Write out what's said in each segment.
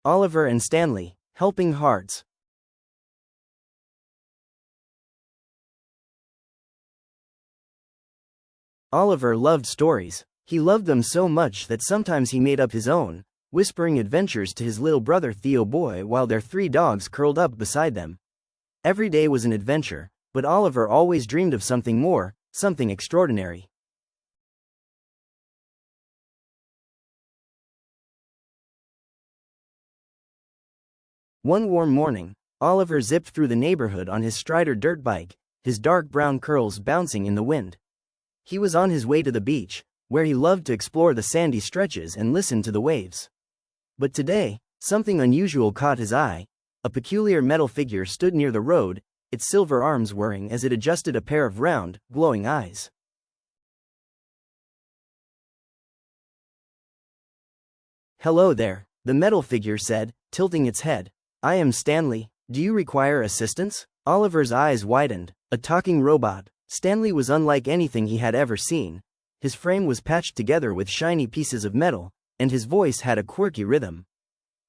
Oliver and Stanley, helping hearts. Oliver loved stories. He loved them so much that sometimes he made up his own, whispering adventures to his little brother Theo Boy while their 3 dogs curled up beside them. Every day was an adventure, but Oliver always dreamed of something more, something extraordinary. One warm morning, Oliver zipped through the neighborhood on his Strider dirt bike, his dark brown curls bouncing in the wind. He was on his way to the beach, where he loved to explore the sandy stretches and listen to the waves. But today, something unusual caught his eye. A peculiar metal figure stood near the road, its silver arms whirring as it adjusted a pair of round, glowing eyes. "Hello there," the metal figure said, tilting its head. "I am Stanley. Do you require assistance?" Oliver's eyes widened. A talking robot. Stanley was unlike anything he had ever seen. His frame was patched together with shiny pieces of metal, and his voice had a quirky rhythm.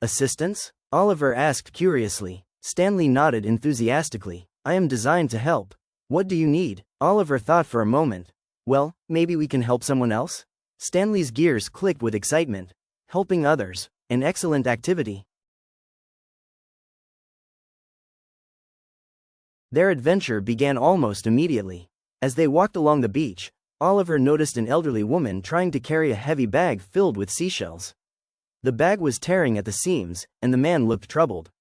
"Assistance?" Oliver asked curiously. Stanley nodded enthusiastically. "I am designed to help. What do you need?" Oliver thought for a moment. "Well, maybe we can help someone else?" Stanley's gears clicked with excitement. Helping others, an excellent activity. Their adventure began almost immediately. As they walked along the beach, Oliver noticed an elderly woman trying to carry a heavy bag filled with seashells. The bag was tearing at the seams, and the man looked troubled.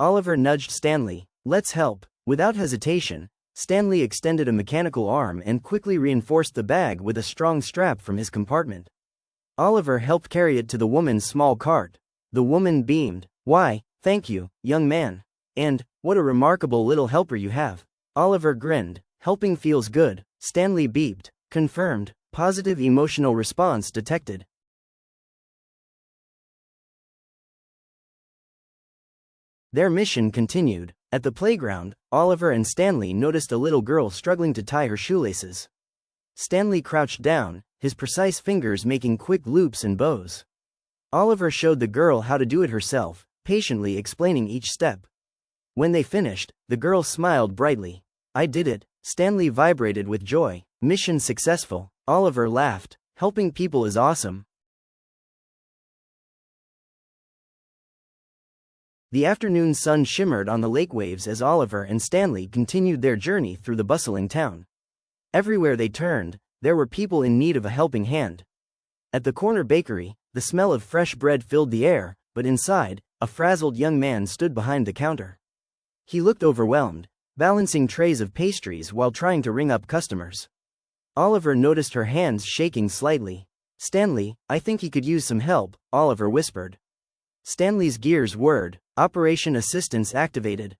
Oliver nudged Stanley. "Let's help." Without hesitation, Stanley extended a mechanical arm and quickly reinforced the bag with a strong strap from his compartment. Oliver helped carry it to the woman's small cart. The woman beamed. "Why, thank you, young man. And, what a remarkable little helper you have." Oliver grinned. "Helping feels good." Stanley beeped. Confirmed. Positive emotional response detected. Their mission continued. At the playground, Oliver and Stanley noticed a little girl struggling to tie her shoelaces. Stanley crouched down, his precise fingers making quick loops and bows. Oliver showed the girl how to do it herself, patiently explaining each step. When they finished, the girl smiled brightly. "I did it." Stanley vibrated with joy. "Mission successful." Oliver laughed. "Helping people is awesome." The afternoon sun shimmered on the lake waves as Oliver and Stanley continued their journey through the bustling town. Everywhere they turned, there were people in need of a helping hand. At the corner bakery, the smell of fresh bread filled the air, but inside, a frazzled young man stood behind the counter. He looked overwhelmed, balancing trays of pastries while trying to ring up customers. Oliver noticed her hands shaking slightly. "Stanley, I think he could use some help," Oliver whispered. Stanley's gears whirred. Operation Assistance activated.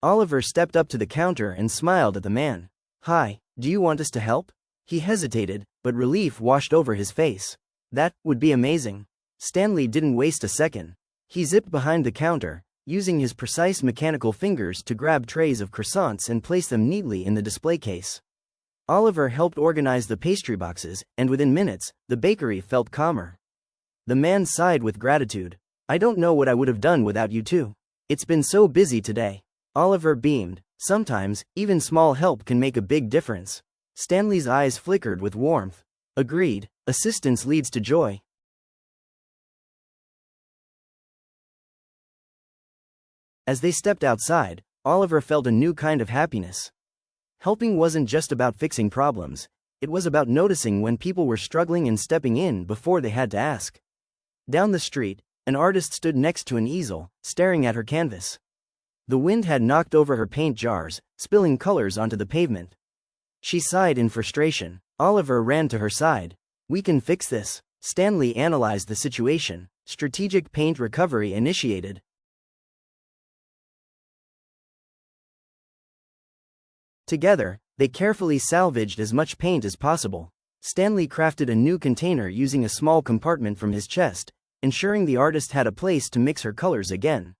Oliver stepped up to the counter and smiled at the man. "Hi, do you want us to help?" He hesitated, but relief washed over his face. "That would be amazing." Stanley didn't waste a second. He zipped behind the counter, using his precise mechanical fingers to grab trays of croissants and place them neatly in the display case. Oliver helped organize the pastry boxes, and within minutes, the bakery felt calmer. The man sighed with gratitude. "I don't know what I would have done without you two. It's been so busy today." Oliver beamed. "Sometimes, even small help can make a big difference." Stanley's eyes flickered with warmth. "Agreed. Assistance leads to joy." As they stepped outside, Oliver felt a new kind of happiness. Helping wasn't just about fixing problems, it was about noticing when people were struggling and stepping in before they had to ask. Down the street, an artist stood next to an easel, staring at her canvas. The wind had knocked over her paint jars, spilling colors onto the pavement. She sighed in frustration. Oliver ran to her side. "We can fix this." Stanley analyzed the situation. Strategic paint recovery initiated. Together, they carefully salvaged as much paint as possible. Stanley crafted a new container using a small compartment from his chest, ensuring the artist had a place to mix her colors again.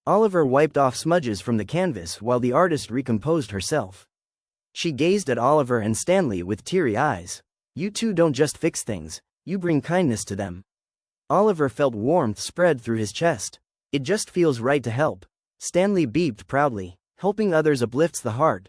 Oliver wiped off smudges from the canvas while the artist recomposed herself. She gazed at Oliver and Stanley with teary eyes. "You two don't just fix things, You bring kindness to them. Oliver felt warmth spread through his chest. It just feels right to help. Stanley beeped proudly. Helping others uplifts the heart.